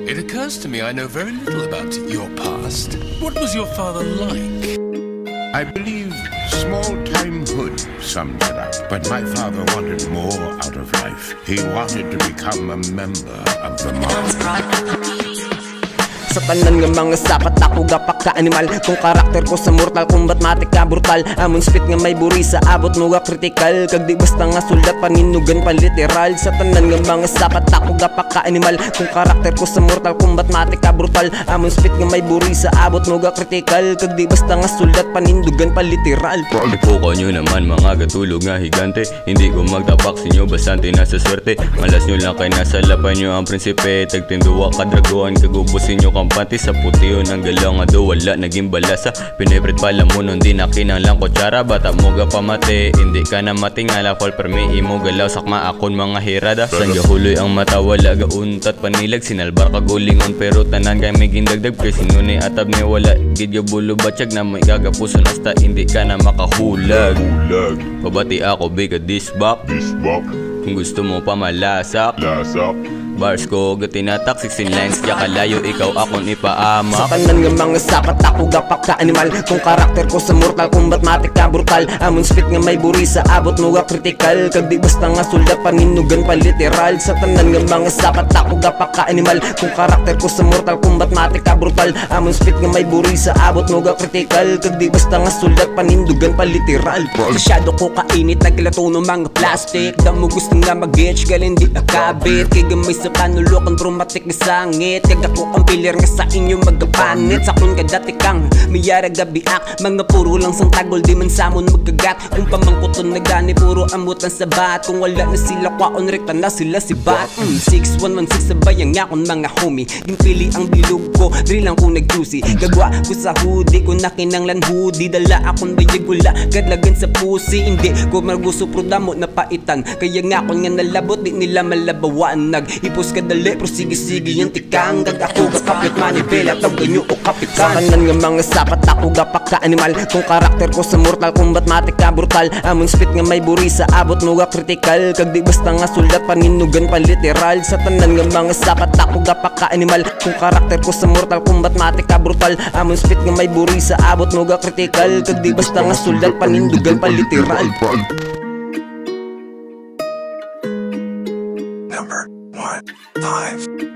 It occurs to me I know very little about your past. What was your father like? I believe small-time hood sums it up. But my father wanted more out of life. He wanted to become a member of the mob. Sa tanan nga mga sapat ako gapak ka animal. Kung karakter ko sa mortal kombat matik ka brutal. Amon spit nga may buri sa abot mo ga critical. Kag di basta nga sulat paninugan pa literal. Sa tanan nga mga sapat ako gapak ka animal. Kung karakter ko sa mortal kombat matik ka brutal. Amon spit nga may buri sa abot mo ga critical. Kag di basta nga sulat panindugan pa literal. Ipuko nyo naman mga gatulog nga higante. Hindi ko magtapak sinyo bastante nasa swerte. Malas nyo lang kay nasa lapan nyo ang prinsipe. Tagtinduwa kadraguan kagubusin nyo pati sa puti yun ang galaw nga do wala naging balasa. Piniprit pala mo nun di nakinang lang kutsara. Bata mo ga pamati hindi ka na matingala. Fall per me imo galaw sakma akon mga hirada. San gahuloy ang mata wala gauntat panilag. Sinalbar kagulingon pero tanan kay may gindagdag. Kay sinuni atab ni wala gid gabulo batsyag na may gagapuson hasta hindi ka na makahulag. Pabati ako biga disbak. Kung gusto mo pa malasak bars ko gatinatak 16 lines kaya kalayo ikaw akon ipaama. Sa tanan nga mga sapat ako gapak ka animal. Kung karakter ko sa mortal kombat matik ka brutal. Amon spit nga may buri sa abot mo ga critical. Kag di basta nga sulat paninugan pa literal. Sa tanan nga mga sapat ako gapak ka animal. Kung karakter ko sa mortal kombat matik ka brutal. Amon spit nga may buri sa abot mo ga critical. Kag di basta nga sulat panindugan pa literal. Masyado ko kainit naglato ng mga plastic. Damo gusto nga mag-itch galing di akabit. Kay gamay sa panulokan dramatic nga sangit. Kag ako ang piler nga sa inyo magapanit. Sakon ka dati kang miyara gabiak. Mga puro lang sang tagol di man samon magkagat. Kung pamangkuton na gani puro amutan sa bat. Kung wala na sila kwaon rekta na sila si bat. 6116 sabayang akon mga homie. Ginpili ang bilog ko drill lang kung nag-juicy. Gagwa ko sa hoodie ko nakinanglan hoodie. Dala akon bayag wala kadlagan sa pussy. Hindi ko marguso pro damo na paitan. Kaya nga akon nga nalabot di nila malabawaan. Ipos ka dali pero sige-sige yung tikang. Kag ako kapit manibela tawag nyo o kapitan. Sa kanan nga mga sapat ako gapak ka animal. Kung karakter ko sa mortal kombat matik ka brutal. Amon spit nga may buri sa abot mo ga critical. Kag di basta nga sulat paninugan pa literal. Sa tanan nga mga sapat ako gapak ka animal. Kung karakter ko sa mortal kombat matik ka brutal. Amon spit nga may buri sa abot mo ga critical. Kag di basta nga sulat panindugan pa literal. Number 1, 5.